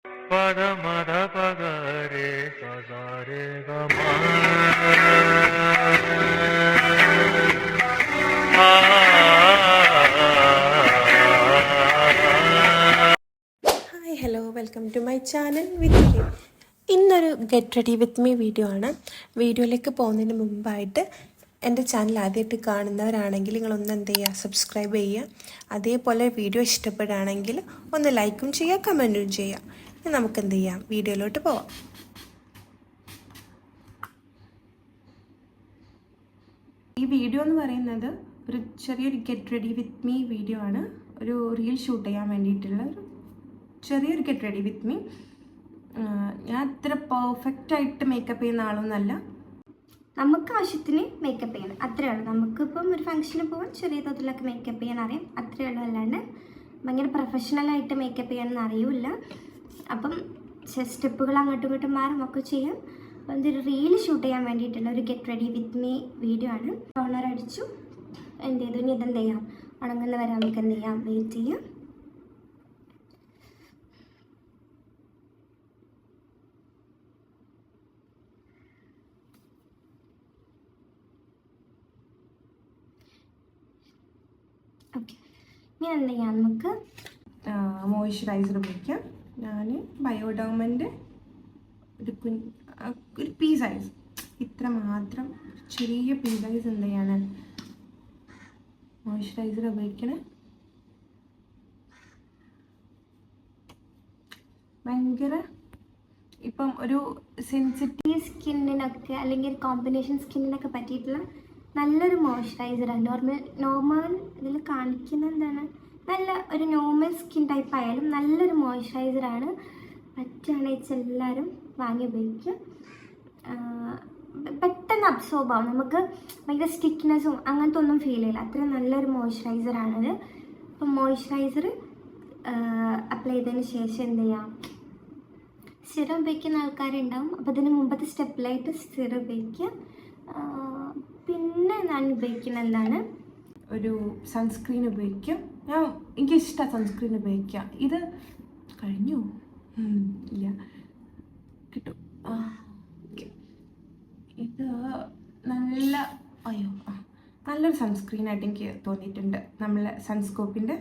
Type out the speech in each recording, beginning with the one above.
പദ മദ പദ രേ സദ രേ ഗ മ. Hi hello welcome to my channel with me. ഇന്നൊരു get ready with me video ആണ്. വീഡിയോയിലേക്ക് പോകുന്നതിന് മുമ്പായിട്ട് എൻ്റെ ചാനൽ ആദ്യമായിട്ട് കാണുന്നവരാണെങ്കിൽ നിങ്ങളൊന്ന് എന്ത് ചെയ്യുക, സബ്സ്ക്രൈബ് ചെയ്യുക. അതേപോലെ വീഡിയോ ഇഷ്ടപ്പെടുകയാണെങ്കിൽ ഒന്ന് ലൈക്കും ചെയ്യുക, കമൻറ്റും ചെയ്യുക. ഇനി നമുക്ക് എന്ത് ചെയ്യാം, വീഡിയോയിലോട്ട് പോവാം. ഈ വീഡിയോ എന്ന് പറയുന്നത് ഒരു ചെറിയൊരു get ready with me video ആണ്. ഒരു റീൽ ഷൂട്ട് ചെയ്യാൻ വേണ്ടിയിട്ടുള്ള ഒരു ചെറിയൊരു ഗെറ്റ് റെഡി വിത്ത് മീ. ഞാൻ അത്ര പെർഫെക്റ്റായിട്ട് മേക്കപ്പ് ചെയ്യുന്ന ആളൊന്നുമല്ല. നമുക്ക് ആവശ്യത്തിന് മേക്കപ്പ് ചെയ്യണം, അത്രയേ ഉള്ളൂ. നമുക്കിപ്പം ഒരു ഫംഗ്ഷന് പോകാൻ ചെറിയ തോതിലൊക്കെ മേക്കപ്പ് ചെയ്യാൻ അറിയാം, അത്രയേ ഉള്ളൂ. അല്ലാണ്ട് ഭയങ്കര പ്രൊഫഷണലായിട്ട് മേക്കപ്പ് ചെയ്യാനൊന്നും അറിയില്ല. അപ്പം സ്റ്റെപ്പുകൾ അങ്ങോട്ടും ഇങ്ങോട്ടും മാറും ഒക്കെ ചെയ്യാം. അപ്പം ഇതൊരു റീൽ ഷൂട്ട് ചെയ്യാൻ വേണ്ടിയിട്ടുള്ള ഒരു get ready with me video ആണ്. ടോണർ അടിച്ചു, എന്ത് ചെയ്തു, ഇനി ഇതെന്ത് ചെയ്യാം, ഉണങ്ങുന്ന വരെ നമുക്ക് എന്ത് ചെയ്യാം, വെയിറ്റ് ചെയ്യാം. ഓക്കെ, ഇനി എന്ത് ചെയ്യാം, നമുക്ക് മോയ്സ്ചറൈസർ ഉപയോഗിക്കാം. ഞാൻ ബയോഡോമിൻ്റെ ഒരു പീ സൈസ്, ഇത്ര മാത്രം ചെറിയ പീ സൈസ് എന്ത് ചെയ്യാണ് മോയ്സ്ചറൈസർ ഉപയോഗിക്കണേ. ഭയങ്കര ഇപ്പം ഒരു സെൻസിറ്റീവ് സ്കിന്നിനൊക്കെ അല്ലെങ്കിൽ കോമ്പിനേഷൻ സ്കിന്നിനൊക്കെ പറ്റിയിട്ടുള്ള നല്ലൊരു മോയ്സ്ചറൈസറാണ്. നോർമൽ ഇതിൽ കാണിക്കുന്ന എന്താണ്, നല്ല ഒരു നോർമൽ സ്കിൻ ടൈപ്പ് ആയാലും നല്ലൊരു മോയ്സ്ചറൈസറാണ്. പറ്റുകയാണെന്ന് വെച്ചാൽ എല്ലാവരും വാങ്ങി ഉപയോഗിക്കുക. പെട്ടെന്ന് അബ്സോർബ് ആവും, നമുക്ക് ഭയങ്കര സ്റ്റിക്നെസ്സും അങ്ങനത്തെ ഒന്നും ഫീൽ ചെയ്യില്ല. അത്രയും നല്ലൊരു മോയ്സ്ചറൈസറാണിത്. അപ്പം മോയ്സ്ചറൈസർ അപ്ലൈ ചെയ്തതിന് ശേഷം എന്ത് ചെയ്യാം, സിറം ഉപയോഗിക്കുന്ന ആൾക്കാരുണ്ടാവും. അപ്പോൾ ഇതിന് മുമ്പത്തെ സ്റ്റെപ്പിലായിട്ട് സിറം ഉപയോഗിക്കുക. പിന്നെ ഞാൻ ഉപയോഗിക്കുന്ന എന്താണ്, ഒരു സൺസ്ക്രീൻ ഉപയോഗിക്കും. എനിക്കിഷ്ടമാണ് സൺസ്ക്രീൻ ഉപയോഗിക്കുക. ഇത് കഴിഞ്ഞു ഇല്ല കിട്ടും. ഓക്കെ, ഇത് നല്ലൊരു സൺസ്ക്രീനായിട്ട് എനിക്ക് തോന്നിയിട്ടുണ്ട്. നമ്മളെ സൺസ്കോപ്പിൻ്റെ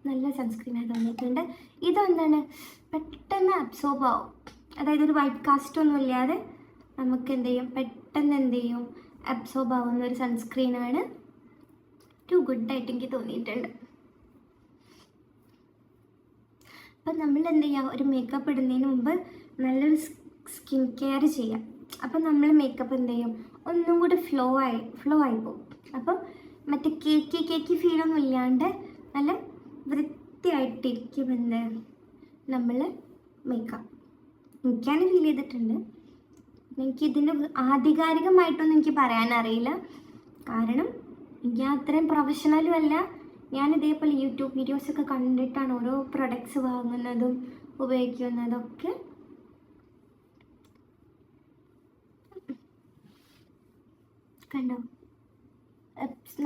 നല്ല സൺസ്ക്രീനായി തോന്നിയിട്ടുണ്ട്. ഇതെന്താണ്, പെട്ടെന്ന് അബ്സോർബ് ആവും. അതായത് ഒരു വൈറ്റ് കാസ്റ്റ് ഒന്നും ഇല്ലാതെ നമുക്ക് എന്ത് ചെയ്യും, പെട്ടെന്ന് എന്ത് ചെയ്യും, അബ്സോർബ് ആവുന്ന ഒരു സൺസ്ക്രീനാണ്. ടു ഗുഡായിട്ട് എനിക്ക് തോന്നിയിട്ടുണ്ട്. അപ്പം നമ്മൾ എന്ത് ചെയ്യുക, ഒരു മേക്കപ്പ് ഇടുന്നതിന് മുമ്പ് നല്ലൊരു സ്കിൻ കെയർ ചെയ്യാം. അപ്പം നമ്മൾ മേക്കപ്പ് എന്ത് ചെയ്യും, ഒന്നും കൂടി ഫ്ലോ ആയി പോകും. അപ്പം മറ്റേ കേക്കി ഫീലൊന്നും ഇല്ലാണ്ട് നല്ല വൃത്തിയായിട്ടിരിക്കും എന്ത് നമ്മൾ മേക്കപ്പ്. എനിക്കാണ് ഫീൽ ചെയ്തിട്ടുണ്ട്. എനിക്കിതിൻ്റെ ആധികാരികമായിട്ടൊന്നും എനിക്ക് പറയാനറിയില്ല, കാരണം ഞാൻ അത്രയും പ്രൊഫഷണലും അല്ല. ഞാൻ ഇതേപോലെ യൂട്യൂബ് വീഡിയോസൊക്കെ കണ്ടിട്ടാണ് ഓരോ പ്രൊഡക്ട്സ് വാങ്ങുന്നതും ഉപയോഗിക്കുന്നതൊക്കെ. കണ്ടോ,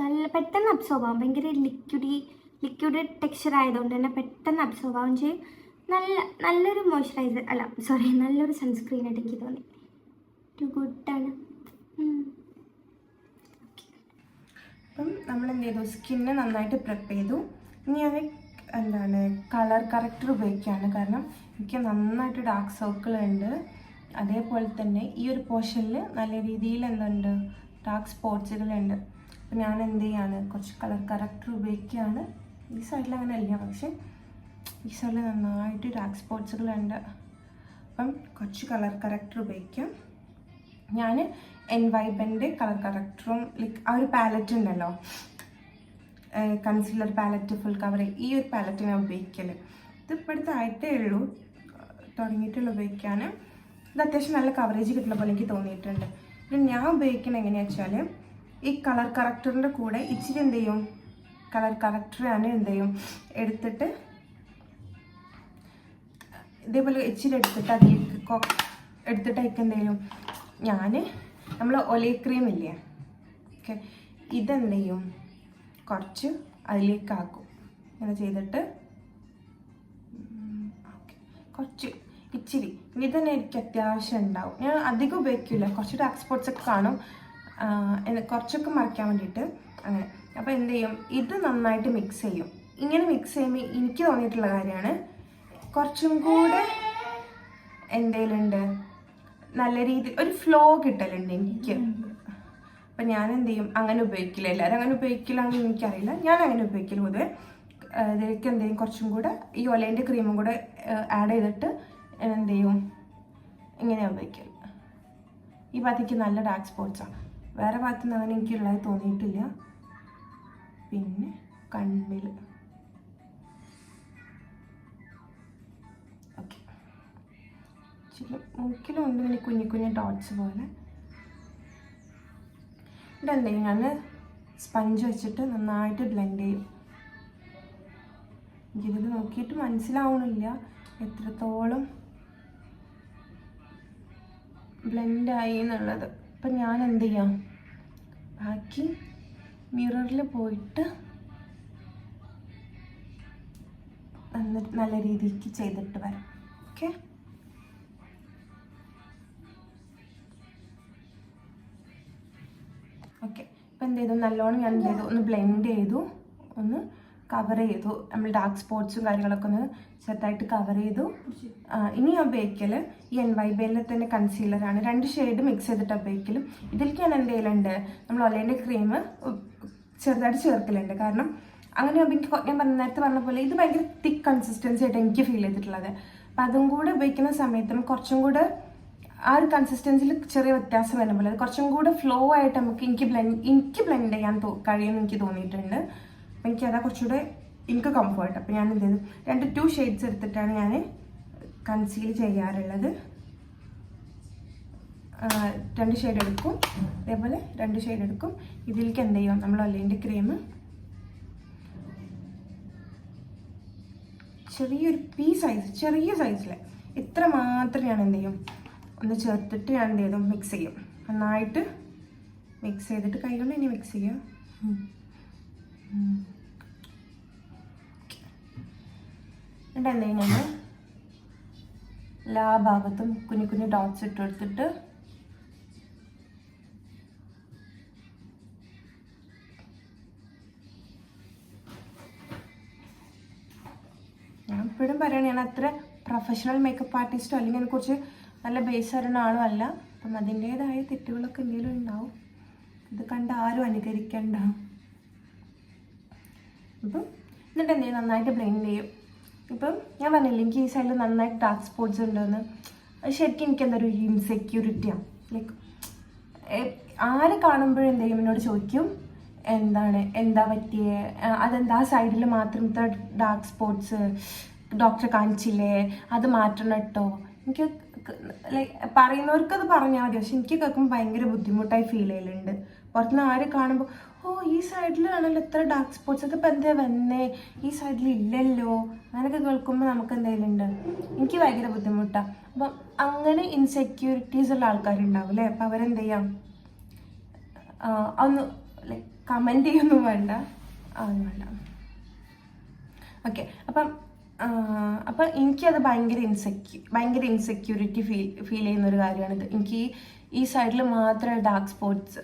നല്ല പെട്ടെന്ന് അബ്സോർബ് ആവും. ഭയങ്കര ലിക്വിഡ് ടെക്സ്ചർ ആയതുകൊണ്ട് തന്നെ പെട്ടെന്ന് അബ്സോർബ് ആവും ചെയ്യും. നല്ലൊരു മോയ്സ്ചറൈസർ നല്ലൊരു സൺസ്ക്രീനായിട്ട് എനിക്ക് തോന്നി. ടു ഗുഡാണ്. അപ്പം നമ്മൾ എന്ത് ചെയ്തു, സ്കിന്ന് നന്നായിട്ട് പ്രെപ്പ് ചെയ്തു. ഇനി ഞാൻ കളർ കറക്റ്റർ ഉപയോഗിക്കുകയാണ്. കാരണം എനിക്ക് നന്നായിട്ട് ഡാർക്ക് സർക്കിൾ ഉണ്ട്. അതേപോലെ തന്നെ ഈ ഒരു പോർഷനിൽ നല്ല രീതിയിൽ എന്തുണ്ട്, ഡാർക്ക് സ്പോട്സുകളുണ്ട്. അപ്പം ഞാൻ എന്ത് ചെയ്യാണ്, കുറച്ച് കളർ കറക്റ്റർ ഉപയോഗിക്കുകയാണ്. ഈ സൈഡിൽ അങ്ങനെ ഇല്ല, പക്ഷെ ഈ സൈഡിൽ നന്നായിട്ട് ഡാർക്ക് സ്പോട്സുകളുണ്ട്. അപ്പം കുറച്ച് കളർ കറക്റ്റർ ഉപയോഗിക്കാം. ഞാൻ എൻവൈബൻ്റെ കളർ കറക്റ്ററും ആ ഒരു പാലറ്റ് ഉണ്ടല്ലോ, കൺസീലർ പാലറ്റ്, ഫുൾ കവർ, ഈ ഒരു പാലറ്റ് ഞാൻ ഉപയോഗിക്കൽ. ഇത് ഇപ്പോഴത്തെ ആയിട്ടേ ഉള്ളൂ തുടങ്ങിയിട്ടുള്ള ഉപയോഗിക്കാൻ. ഇത് അത്യാവശ്യം നല്ല കവറേജ് കിട്ടുന്ന പോലെ എനിക്ക് തോന്നിയിട്ടുണ്ട്. പിന്നെ ഞാൻ ഉപയോഗിക്കുന്നത് എങ്ങനെയാണെന്ന് വെച്ചാൽ, ഈ കളർ കറക്റ്ററിൻ്റെ കൂടെ ഇച്ചിരി എന്ത് ചെയ്യും, കളർ കറക്റ്റർ ഞാൻ എന്ത് ചെയ്യും എടുത്തിട്ട് ഇതേപോലെ ഇച്ചിരി എടുത്തിട്ട് അതിലേക്ക് എന്ത് ചെയ്യും, നമ്മൾ ഒലീവ് ക്രീം ഇല്ലേ, ഓക്കെ, ഇതെന്ത് ചെയ്യും, കുറച്ച് അതിലേക്കാക്കും. ഇങ്ങനെ ചെയ്തിട്ട് കുറച്ച് ഇച്ചിരി ഇനി തന്നെ എനിക്ക് അത്യാവശ്യം ഉണ്ടാവും. ഞാൻ അധികം ഉപയോഗിക്കില്ല, കുറച്ച് ഡാർക്ക് സ്പോട്ട്സ് ഒക്കെ കാണും, കുറച്ചൊക്കെ മറയ്ക്കാൻ വേണ്ടിയിട്ട് അങ്ങനെ. അപ്പോൾ എന്ത് ചെയ്യും, ഇത് നന്നായിട്ട് മിക്സ് ചെയ്യും. ഇങ്ങനെ മിക്സ് ചെയ്യുമ്പോൾ എനിക്ക് തോന്നിയിട്ടുള്ള കാര്യമാണ് കുറച്ചും കൂടെ എന്തേലുണ്ട് നല്ല രീതിയിൽ ഒരു ഫ്ലോ കിട്ടലുണ്ട് എനിക്ക്. അപ്പം ഞാൻ എന്ത് ചെയ്യും, അങ്ങനെ ഉപയോഗിക്കില്ല. എല്ലാവരും അങ്ങനെ ഉപയോഗിക്കില്ലാന്ന് എനിക്കറിയില്ല, ഞാൻ അങ്ങനെ ഉപയോഗിക്കില്ല. പൊതുവെ ഇതിലേക്ക് എന്ത് ചെയ്യും, കുറച്ചും കൂടെ ഈ ഒലേൻ്റെ ക്രീമും കൂടെ ആഡ് ചെയ്തിട്ട് എന്ത് ചെയ്യും, ഇങ്ങനെയാണ് ഉപയോഗിക്കൽ. ഈ ഭാഗത്തേക്ക് നല്ല ഡാർക്ക് സ്പോട്ട്സാണ്, വേറെ ഭാഗത്തു നിന്ന് അങ്ങനെ എനിക്കുള്ളത് തോന്നിയിട്ടില്ല. പിന്നെ കണ്ണിൽ ഓക്കെ, ഇച്ചിരി മൂക്കിലും ഉണ്ട് ഇങ്ങനെ കുഞ്ഞു കുഞ്ഞു ഡോട്ട്സ് പോലെ. ഇവിടെ എന്ത് ചെയ്യും, ഞാൻ സ്പഞ്ച് വെച്ചിട്ട് നന്നായിട്ട് ബ്ലെൻഡ് ചെയ്യും. എനിക്കിത് നോക്കിയിട്ട് മനസ്സിലാവണില്ല എത്രത്തോളം ബ്ലെൻഡായി എന്നുള്ളത്. അപ്പം ഞാൻ എന്ത് ചെയ്യാം, ബാക്കി മിററിൽ പോയിട്ട് നല്ല രീതിക്ക് ചെയ്തിട്ട് വരാം. Okay, okay. ഇപ്പം എന്ത് ചെയ്തു, നല്ലോണം ഞാൻ എന്ത് ചെയ്തു, ഒന്ന് ബ്ലെൻഡ് ചെയ്തു, ഒന്ന് കവർ ചെയ്തു. നമ്മൾ ഡാർക്ക് സ്പോട്ട്സും കാര്യങ്ങളൊക്കെ ഒന്ന് ചെറുതായിട്ട് കവർ ചെയ്തു. ഇനി ഞാൻ ഉപയോഗിക്കൽ ഈ NYBL തന്നെ കൺസീലറാണ്. 2 ഷെയ്ഡ് മിക്സ് ചെയ്തിട്ട് ഉപയോഗിക്കലും. ഇതിലേക്ക് ഞാൻ എന്ത് ചെയ്യലുണ്ട്, നമ്മൾ ഒലേൻ്റെ ക്രീം ചെറുതായിട്ട് ചേർക്കലുണ്ട്. കാരണം അങ്ങനെ എനിക്ക് ഞാൻ നേരത്തെ പറഞ്ഞ പോലെ ഇത് ഭയങ്കര തിക്ക് കൺസിസ്റ്റൻസി ആയിട്ട് എനിക്ക് ഫീൽ ചെയ്തിട്ടുള്ളത്. അപ്പം അതും കൂടെ ഉപയോഗിക്കുന്ന സമയത്ത് നമുക്ക് കുറച്ചും കൂടെ ആ ഒരു കൺസിസ്റ്റൻസിയിൽ ചെറിയ വ്യത്യാസം വരുന്ന പോലെ കുറച്ചും കൂടെ ഫ്ലോ ആയിട്ട് എനിക്ക് ബ്ലെൻഡ് ചെയ്യാൻ കഴിയുമെന്ന് എനിക്ക് തോന്നിയിട്ടുണ്ട്. അപ്പം എനിക്കതാ കുറച്ചുകൂടെ എനിക്ക് കംഫർട്ട്. അപ്പം ഞാൻ എന്ത് ചെയ്തു, 2 ഷെയ്ഡ്സ് എടുത്തിട്ടാണ് ഞാൻ കൺസീൽ ചെയ്യാറുള്ളത്. 2 ഷെയ്ഡ് എടുക്കും, അതേപോലെ 2 ഷെയ്ഡ് എടുക്കും. ഇതിലേക്ക് എന്ത് ചെയ്യും, നമ്മൾ ഒലേൻ്റെ ക്രീം ചെറിയ സൈസിൽ ഇത്ര മാത്രം ഞാൻ എന്ത് ചെയ്യും, ഒന്ന് ചേർത്തിട്ട് ഞാൻ എന്ത് ചെയ്തു, മിക്സ് ചെയ്യും. നന്നായിട്ട് മിക്സ് ചെയ്തിട്ട് കൈ കൊണ്ട് ഇനി മിക്സ് ചെയ്യാം. എന്നിട്ട് എന്ത് ചെയ്യും, ഞാൻ എല്ലാ ഭാഗത്തും കുഞ്ഞു കുഞ്ഞു ഡോട്ട്സ് ഇട്ട് കൊടുത്തിട്ട് ഞാൻ എപ്പോഴും പറയണ, ഞാൻ അത്ര പ്രൊഫഷണൽ മേക്കപ്പ് ആർട്ടിസ്റ്റോ അല്ലെങ്കിൽ അതിനെക്കുറിച്ച് നല്ല ബേസ് അറിയുന്ന ആളും അല്ല. അപ്പം അതിൻ്റേതായ തെറ്റുകളൊക്കെ എന്തെങ്കിലും ഉണ്ടാവും. ഇത് കണ്ട് ആരും അനുകരിക്കണ്ട. ഇപ്പം എന്നിട്ട് എന്ത് ചെയ്യും, നന്നായിട്ട് ബ്ലെൻഡ് ചെയ്യും. ഇപ്പം ഞാൻ പറഞ്ഞില്ല, എനിക്ക് ഈ സൈഡിൽ നന്നായിട്ട് ഡാർക്ക് സ്പോട്ട്സ് ഉണ്ടെന്ന്. അത് ശരിക്കും എനിക്ക് എന്തൊരു ഇൻസെക്യൂരിറ്റിയാണ്. ലൈക്ക് ആര് കാണുമ്പോഴും എന്ത് ചെയ്യും, എന്നോട് ചോദിക്കും എന്താ പറ്റിയേ, അതെന്താ സൈഡിൽ മാത്രം ഇത്ര ഡാർക്ക് സ്പോട്ട്സ്, ഡോക്ടറെ കാണിച്ചില്ലേ, അത് മാറ്റണം കേട്ടോ. എനിക്ക് ലൈക്ക് പറയുന്നവർക്കത് പറഞ്ഞാൽ മതി, പക്ഷെ എനിക്ക് കേൾക്കുമ്പോൾ ഭയങ്കര ബുദ്ധിമുട്ടായി ഫീൽ ചെയ്യലുണ്ട്. പുറത്തുനിന്ന് ആര് കാണുമ്പോൾ ഈ സൈഡിലാണല്ലോ ഇത്ര ഡാർക്ക് സ്പോട്ട്സ്, ഒക്കെ ഇപ്പം എന്താ വന്നേ, ഈ സൈഡിൽ ഇല്ലല്ലോ, അങ്ങനെയൊക്കെ കേൾക്കുമ്പോൾ നമുക്ക് എന്തെങ്കിലും ഉണ്ട്, എനിക്ക് ഭയങ്കര ബുദ്ധിമുട്ടാണ്. അപ്പം അങ്ങനെ ഇൻസെക്യൂരിറ്റീസ് ഉള്ള ആൾക്കാരുണ്ടാവും അല്ലേ. അപ്പം അവരെന്ത് ചെയ്യാം, ഒന്ന് ലൈക്ക് കമൻറ്റ് ചെയ്യൊന്നും വേണ്ട, അതൊന്നും വേണ്ട. ഓക്കെ, അപ്പം എനിക്കത് ഭയങ്കര ഇൻസെക്യൂരിറ്റി ഫീൽ ചെയ്യുന്നൊരു കാര്യമാണിത്. എനിക്ക് ഈ സൈഡിൽ മാത്രമേ ഡാർക്ക് സ്പോട്ട്സ്.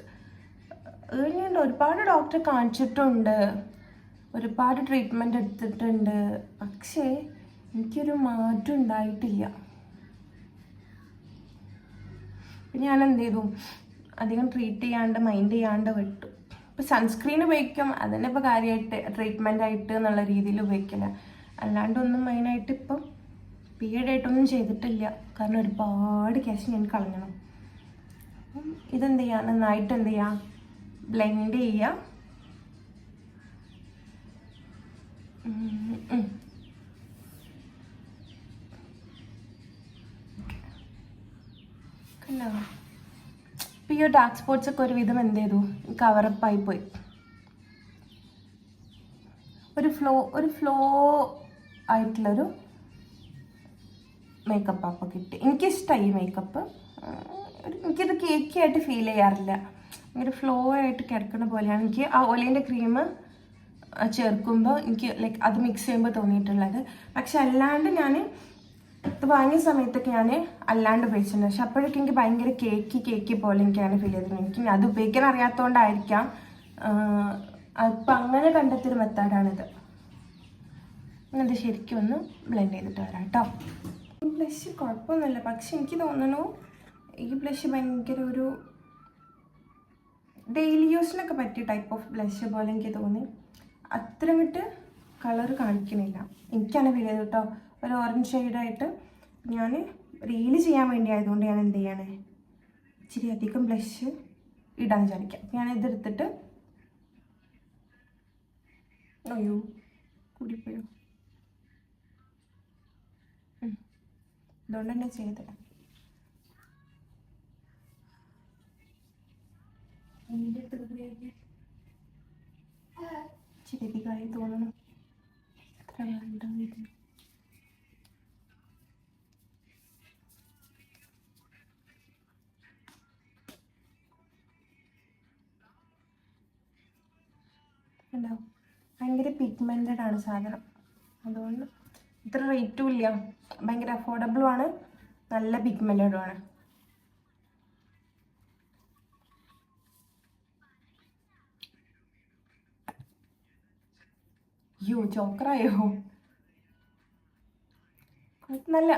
ഞാൻ ഒരുപാട് ഡോക്ടറെ കാണിച്ചിട്ടുണ്ട്, ഒരുപാട് ട്രീറ്റ്മെൻറ്റ് എടുത്തിട്ടുണ്ട്, പക്ഷേ എനിക്കൊരു മാറ്റം ഉണ്ടായിട്ടില്ല. അപ്പം ഞാൻ എന്ത് ചെയ്തു, അധികം ട്രീറ്റ് ചെയ്യാണ്ട് മൈൻഡ് ചെയ്യാണ്ട് വിട്ടു. ഇപ്പം സൺസ്ക്രീൻ ഉപയോഗിക്കും, അതന്നെ ഇപ്പോൾ കാര്യമായിട്ട് ട്രീറ്റ്മെൻ്റ് ആയിട്ട് എന്നുള്ള രീതിയിൽ ഉപയോഗിക്കില്ല. അല്ലാണ്ടൊന്നും മെയിനായിട്ട് ഇപ്പം പീരിയഡായിട്ടൊന്നും ചെയ്തിട്ടില്ല, കാരണം ഒരുപാട് ക്യാഷ് ഞാൻ കളഞ്ഞണം. അപ്പം ഇതെന്ത് ചെയ്യുക, നന്നായിട്ട് എന്ത് ചെയ്യുക, ബ്ലെൻഡ് ചെയ്യുക. കണ്ടോ, ഇപ്പം ഈ ഡാർക്ക് സ്പോട്ട്സ് ഒക്കെ ഒരുവിധം എന്ത് ചെയ്തു, കവറപ്പായി പോയി. ഒരു ഫ്ലോ ആയിട്ടുള്ളൊരു മേക്കപ്പ് അപ്പം കിട്ടി. എനിക്കിഷ്ടമായി ഈ മേക്കപ്പ്. എനിക്കിത് കേക്കി ആയിട്ട് ഫീൽ ചെയ്യാറില്ല, ഭയങ്കര ഫ്ലോ ആയിട്ട് കിടക്കുന്ന പോലെയാണ് എനിക്ക് ആ ഒലേൻ്റെ ക്രീം ചേർക്കുമ്പോൾ എനിക്ക് ലൈക്ക് അത് മിക്സ് ചെയ്യുമ്പോൾ തോന്നിയിട്ടുള്ളത്. പക്ഷെ അല്ലാണ്ട് ഞാൻ ഇത് വാങ്ങിയ സമയത്തൊക്കെ ഞാൻ അല്ലാണ്ട് ഉപയോഗിച്ചിട്ടുണ്ട്. പക്ഷെ അപ്പോഴൊക്കെ എനിക്ക് ഭയങ്കര കേക്കി പോലെ എനിക്കാണ് ഫീൽ ചെയ്തത്. എനിക്ക് അത് ഉപയോഗിക്കാൻ അറിയാത്തതുകൊണ്ടായിരിക്കാം. അപ്പം അങ്ങനെ കണ്ടെത്തിയൊരു മെത്തേഡാണിത്. അത് ശരിക്കും ഒന്ന് ബ്ലെൻഡ് ചെയ്തിട്ട് വരാം കേട്ടോ. ഈ ബ്ലഷ് കുഴപ്പമൊന്നുമില്ല, പക്ഷെ എനിക്ക് തോന്നുന്നു ഈ ബ്ലഷ് ഭയങ്കര ഒരു ഡെയിലി യൂസിനൊക്കെ പറ്റിയ ടൈപ്പ് ഓഫ് ബ്ലഷ് പോലെ എനിക്ക് തോന്നി. അത്ര അങ്ങോട്ട് കളർ കാണിക്കണില്ല. എനിക്കാണ് ഫീൽ ചെയ്തത് കേട്ടോ. ഒരു ഓറഞ്ച് ഷെയ്ഡായിട്ട് ഞാൻ റീല് ചെയ്യാൻ വേണ്ടി ആയതുകൊണ്ട് ഞാൻ എന്ത് ചെയ്യണേ, ഇച്ചിരി അധികം ബ്ലഷ് ഇടാൻ വിചാരിക്കാം. ഞാൻ ഇതെടുത്തിട്ട് അയ്യോ കൂടിപ്പോയോ, അതുകൊണ്ട് തന്നെ ചെയ്തത്. ചിരിക്കായി തോന്നണം. എത്ര വേണ്ട ഉണ്ടാവും. ഭയങ്കര പിഗ്മെൻറ്റഡ് ആണ് സാധനം, അതുകൊണ്ട് ഇത്ര റേറ്റും ഇല്ല, ഭയങ്കര അഫോർഡബിളും ആണ്, നല്ല പിഗ്മെൻറ്റഡും ആണ്. അയ്യോ ചോക്കറായോ, നല്ല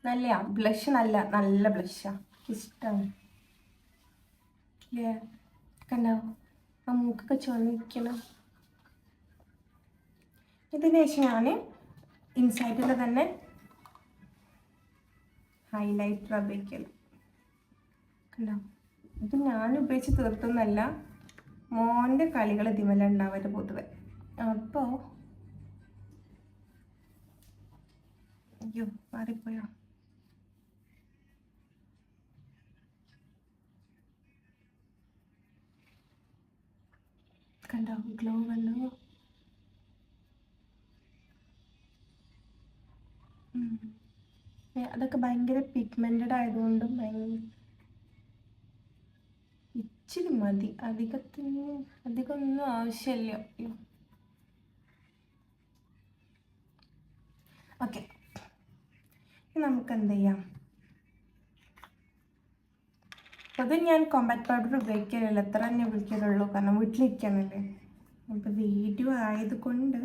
നല്ലയാ ബ്ലഷ്, നല്ല ബ്ലഷാ, ഇഷ്ടമാണ്. കണ്ടോ ആ മൂക്കൊക്കെ ചുവന്നിരിക്കണം. ഇതിന് ശേഷം ഞാൻ ഇൻസൈഡിൽ തന്നെ ഹൈലൈറ്റർ ഉപയോഗിക്കണം. കണ്ടോ, ഇത് ഞാൻ ഉപയോഗിച്ച് തീർത്തൊന്നല്ല, മോൻ്റെ കളികൾ ഇതിമല്ല ഉണ്ടാവരുത് പൊതുവെ. അപ്പോൾ അയ്യോ മാറിപ്പോയോ, കണ്ടോ ഗ്ലോ വന്നു. അതൊക്കെ ഭയങ്കര പിഗ്മെൻറ്റഡ് ആയതുകൊണ്ടും ഇച്ചിരി മതി, അധികമൊന്നും ആവശ്യമില്ല. ഓക്കെ, നമുക്ക് എന്ത് ചെയ്യാം, അത് ഞാൻ കോമ്പാക്ട് പൗഡർ ഉപയോഗിക്കാനില്ല, എത്ര തന്നെ ഉപയോഗിക്കാനുള്ളൂ, കാരണം വീട്ടിലിരിക്കാനല്ലേ. അപ്പോൾ വീഡിയോ ആയതുകൊണ്ട്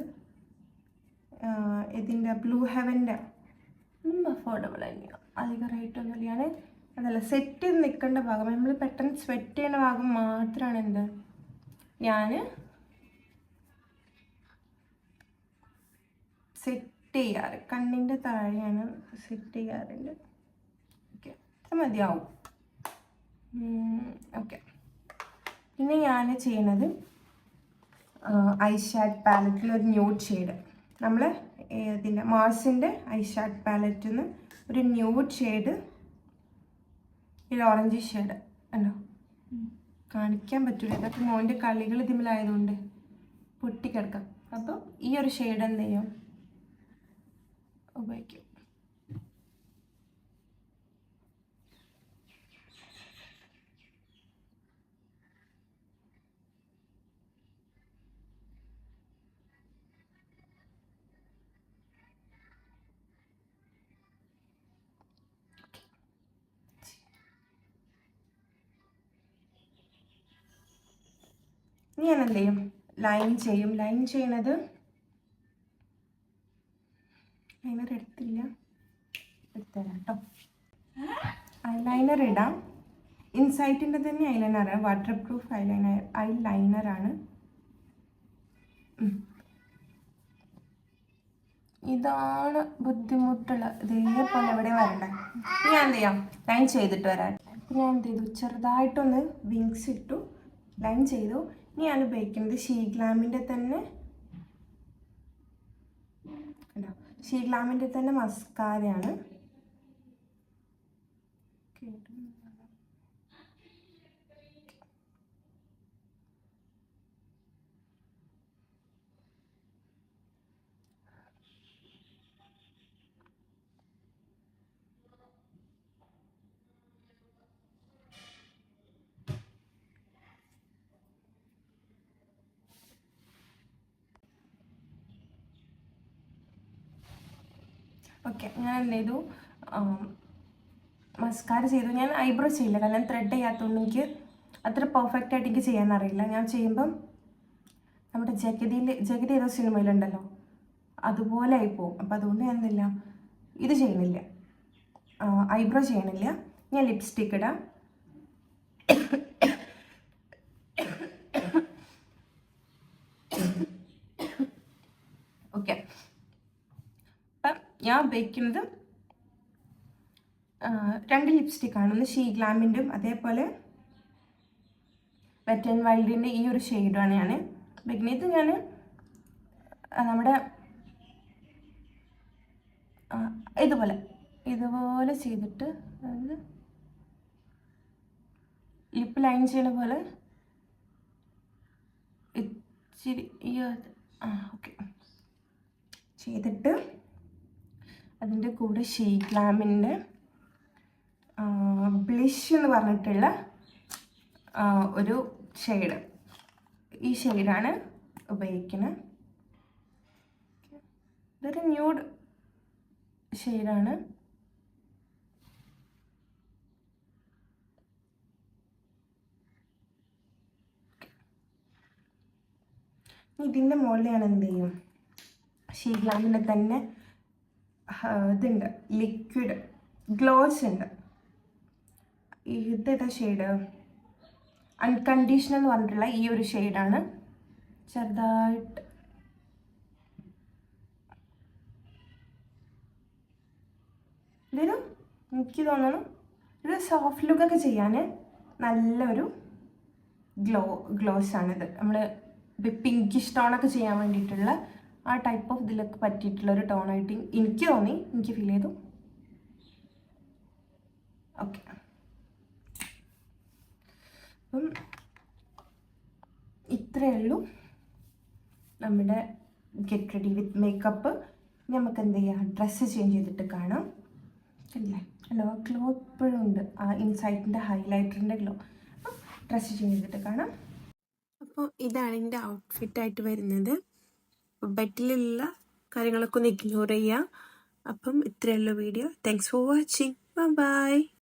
ഇതിൻ്റെ ബ്ലൂ ഹെവൻ്റെ അഫോർഡബിൾ തന്നെയാണ്, അധികം റേറ്റൊന്നുമില്ല. ഞാൻ അതല്ല സെറ്റ് ചെയ്ത് നിൽക്കേണ്ട ഭാഗം, നമ്മൾ പെട്ടെന്ന് സ്വെറ്റ് ചെയ്യുന്ന ഭാഗം മാത്രമാണ് എന്ത് ഞാൻ സെറ്റ് ചെയ്യാറ്, കണ്ണിൻ്റെ താഴെയാണ് സെറ്റ് ചെയ്യാറുണ്ട്. ഓക്കെ, അത്ര മതിയാവും. ഓക്കെ, പിന്നെ ഞാൻ ചെയ്യണത് ഐ ഷാഡ് പാലറ്റിൽ ഒരു ന്യൂഡ് ഷെയ്ഡ്, നമ്മൾ ഇതിൻ്റെ മാർസിൻ്റെ ഐ ഷാഡ് പാലറ്റിൽ നിന്ന് ഒരു ന്യൂഡ് ഷെയ്ഡ്, ഒരു ഓറഞ്ച് ഷെയ്ഡ് ഉണ്ടോ, കാണിക്കാൻ പറ്റില്ല, ഇതൊക്കെ മോൻ്റെ കളികൾ ഇതിലായതുകൊണ്ട് പൊട്ടിക്കിടക്കാം. അപ്പോൾ ഈ ഒരു ഷെയ്ഡ് എന്ത് ചെയ്യും ഉപയോഗിക്കും. ഞാൻ എന്ത് ചെയ്യും, ലൈൻ ചെയ്യണത് ലൈനർ എടുത്തരാം കേട്ടോ. ഐലൈനർ ഇടാം, ഇൻസൈറ്റിൻ്റെ തന്നെ ഐലൈനറാണ്, വാട്ടർ പ്രൂഫ് ഐലൈനറാണ്. ഇതാണ് ബുദ്ധിമുട്ടുള്ള, ഇതേപോലെ എവിടെ വരണ്ടേ. ഞാൻ എന്ത് ചെയ്യാം, ലൈൻ ചെയ്തിട്ട് വരാം. ഞാൻ എന്ത് ചെയ്തു, ചെറുതായിട്ടൊന്ന് വിങ്സ് ഇട്ടു, ലൈൻ ചെയ്തു. ഇനി ഞാൻ ഉപയോഗിക്കുന്നത് ഷീഗ്ലാമിൻ്റെ തന്നെ മസ്കാരയാണ്. ഓക്കെ, ഞാൻ എന്ത് ചെയ്തു, മസ്കാര ചെയ്തു. ഞാൻ ഐബ്രോ ചെയ്യില്ല, കാരണം ത്രെഡ് ചെയ്യാത്തതുകൊണ്ട് എനിക്ക് അത്ര പെർഫെക്റ്റ് ആയിട്ട് എനിക്ക് ചെയ്യാൻ അറിയില്ല. ഞാൻ ചെയ്യുമ്പം നമ്മുടെ ജഗതി ഏതോ സിനിമയിലുണ്ടല്ലോ അതുപോലെ ആയിപ്പോവും. അപ്പം അതുകൊണ്ട് ഞാൻ എന്തില്ല, ഇത് ചെയ്യണില്ല, ഐബ്രോ ചെയ്യണില്ല. ഞാൻ ലിപ്സ്റ്റിക്ക് ഇടാം. ഓക്കെ, അപ്പം ഞാൻ ഉപയോഗിക്കുന്നത് 2 ലിപ്സ്റ്റിക്കാണ്. ഒന്ന് ഷീ ഗ്ലാമിൻ്റെയും അതേപോലെ വെറ്റ് ആൻഡ് വൈൽഡിൻ്റെ ഈ ഒരു ഷെയ്ഡാണ് ഞാൻ ഉപയോഗിക്കുന്നത്. ഇത് ഞാൻ നമ്മുടെ ഇതുപോലെ ചെയ്തിട്ട്, അതായത് ലിപ്പ് ലൈൻ ചെയ്യണ പോലെ ഇച്ചിരി ഓക്കെ ചെയ്തിട്ട് അതിൻ്റെ കൂടെ ഷീ ഗ്ലാമിൻ്റെ ബ്ലിഷ് എന്ന് പറഞ്ഞിട്ടുള്ള ഒരു ഷെയ്ഡ്, ഈ ഷെയ്ഡാണ് ഉപയോഗിക്കുന്നത്. ഇതൊരു ന്യൂഡ് ഷെയ്ഡാണ്. ഇതിൻ്റെ മുകളിൽ ഞാൻ എന്ത് ചെയ്യും, ഷീ ഗ്ലാമിൻ്റെ തന്നെ ഇതുണ്ട്, ലിക്വിഡ് ഗ്ലോസ് ഉണ്ട്. ഇതേതാ ഷെയ്ഡ്, അൺകണ്ടീഷണൽ എന്ന് പറഞ്ഞിട്ടുള്ള ഈ ഒരു ഷെയ്ഡാണ്. ചെറുതായിട്ട് ഇതൊരു, എനിക്ക് തോന്നുന്നു ഒരു സോഫ്റ്റ് ലുക്കൊക്കെ ചെയ്യാൻ നല്ലൊരു ഗ്ലോസാണിത്. നമ്മൾ പിങ്കിഷ് ടോണൊക്കെ ചെയ്യാൻ വേണ്ടിയിട്ടുള്ള ആ ടൈപ്പ് ഓഫ് ഇതിലൊക്കെ പറ്റിയിട്ടുള്ള ഒരു ടോണായിട്ട് എനിക്ക് തോന്നി, എനിക്ക് ഫീൽ ചെയ്തു. ഓക്കെ, അപ്പം ഇത്രയേ ഉള്ളൂ നമ്മുടെ ഗെറ്റ് റെഡി വിത്ത് മേക്കപ്പ്. നമുക്ക് എന്ത് ചെയ്യാം, ഡ്രസ്സ് ചേഞ്ച് ചെയ്തിട്ട് കാണാം. ഇല്ലേ, ഹലോ, ഗ്ലോ ഇപ്പോഴും ഉണ്ട്, ആ ഇൻസൈറ്റിൻ്റെ ഹൈലൈറ്ററിൻ്റെ ഗ്ലോ. അപ്പം ഡ്രസ്സ് ചേഞ്ച് ചെയ്തിട്ട് കാണാം. അപ്പോൾ ഇതാണ് എൻ്റെ ഔട്ട്ഫിറ്റായിട്ട് വരുന്നത്. ബെറ്റിലുള്ള കാര്യങ്ങളൊക്കെ ഒന്ന് ഇഗ്നോർ ചെയ്യുക. അപ്പം ഇത്രയുള്ള video. Thanks for watching. By.